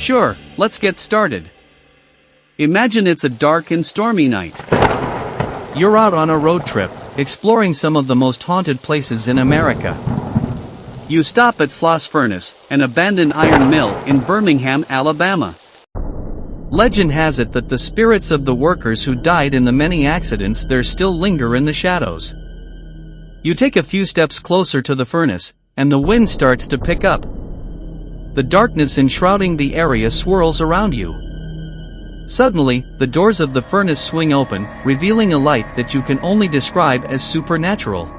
Sure, let's get started. Imagine it's a dark and stormy night. You're out on a road trip, exploring some of the most haunted places in America. You stop at Sloss Furnace, an abandoned iron mill in Birmingham, Alabama. Legend has it that the spirits of the workers who died in the many accidents there still linger in the shadows. You take a few steps closer to the furnace, and the wind starts to pick up. The darkness enshrouding the area swirls around you. Suddenly, the doors of the furnace swing open, revealing a light that you can only describe as supernatural.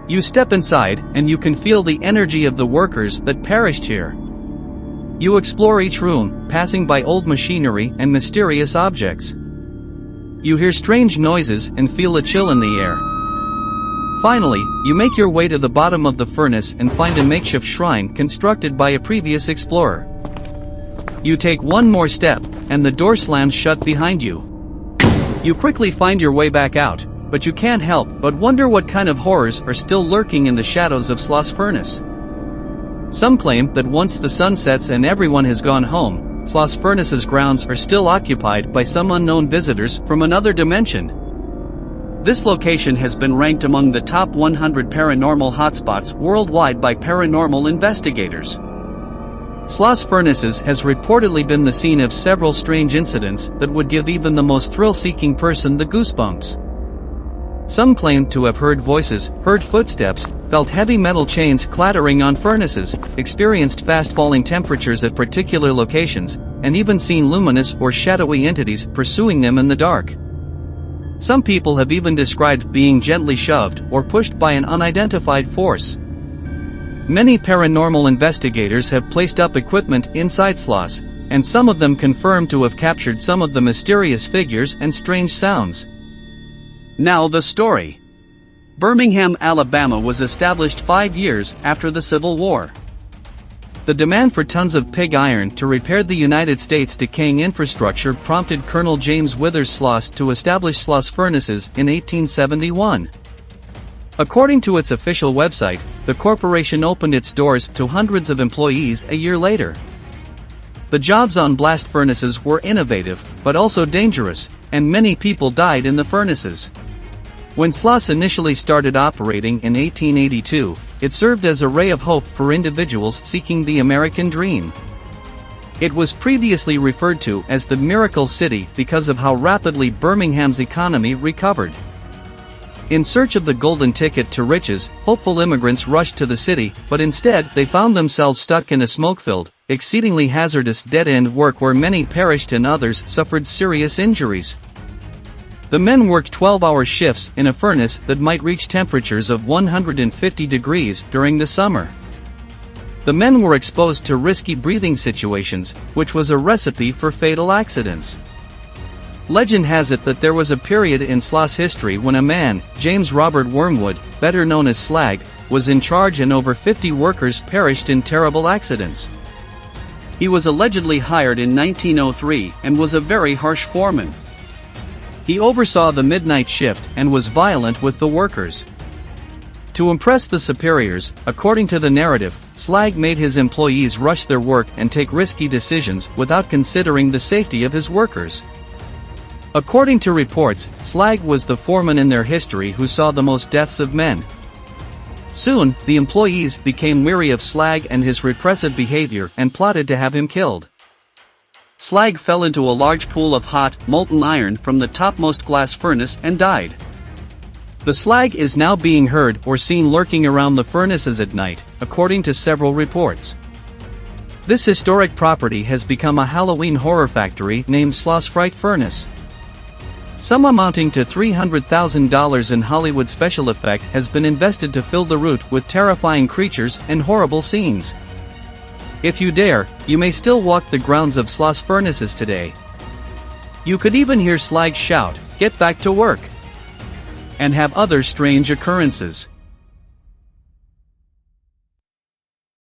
You step inside, and you can feel the energy of the workers that perished here. You explore each room, passing by old machinery and mysterious objects. You hear strange noises and feel a chill in the air. Finally, you make your way to the bottom of the furnace and find a makeshift shrine constructed by a previous explorer. You take one more step, and the door slams shut behind you. You quickly find your way back out, but you can't help but wonder what kind of horrors are still lurking in the shadows of Sloss Furnace. Some claim that once the sun sets and everyone has gone home, Sloss Furnace's grounds are still occupied by some unknown visitors from another dimension. This location has been ranked among the top 100 paranormal hotspots worldwide by paranormal investigators. Sloss Furnaces has reportedly been the scene of several strange incidents that would give even the most thrill-seeking person the goosebumps. Some claim to have heard voices, heard footsteps, felt heavy metal chains clattering on furnaces, experienced fast-falling temperatures at particular locations, and even seen luminous or shadowy entities pursuing them in the dark. Some people have even described being gently shoved or pushed by an unidentified force. Many paranormal investigators have placed up equipment inside Sloss, and some of them confirm to have captured some of the mysterious figures and strange sounds. Now the story. Birmingham, Alabama was established 5 years after the Civil War. The demand for tons of pig iron to repair the United States' decaying infrastructure prompted Colonel James Withers Sloss to establish Sloss Furnaces in 1871. According to its official website, the corporation opened its doors to hundreds of employees a year later. The jobs on blast furnaces were innovative, but also dangerous, and many people died in the furnaces. When Sloss initially started operating in 1882, it served as a ray of hope for individuals seeking the American dream. It was previously referred to as the Miracle City because of how rapidly Birmingham's economy recovered. In search of the golden ticket to riches, hopeful immigrants rushed to the city, but instead they found themselves stuck in a smoke-filled, exceedingly hazardous dead-end work where many perished and others suffered serious injuries. The men worked 12-hour shifts in a furnace that might reach temperatures of 150 degrees during the summer. The men were exposed to risky breathing situations, which was a recipe for fatal accidents. Legend has it that there was a period in Sloss history when a man, James Robert Wormwood, better known as Slag, was in charge and over 50 workers perished in terrible accidents. He was allegedly hired in 1903 and was a very harsh foreman. He oversaw the midnight shift and was violent with the workers. To impress the superiors, according to the narrative, Slag made his employees rush their work and take risky decisions without considering the safety of his workers. According to reports, Slag was the foreman in their history who saw the most deaths of men. Soon, the employees became weary of Slag and his repressive behavior and plotted to have him killed. Slag fell into a large pool of hot, molten iron from the topmost glass furnace and died. The slag is now being heard or seen lurking around the furnaces at night, according to several reports. This historic property has become a Halloween horror factory named Sloss Furnace. Some amounting to $300,000 in Hollywood special effect has been invested to fill the route with terrifying creatures and horrible scenes. If you dare, you may still walk the grounds of Sloss Furnaces today. You could even hear Slag shout, "Get back to work!" and have other strange occurrences.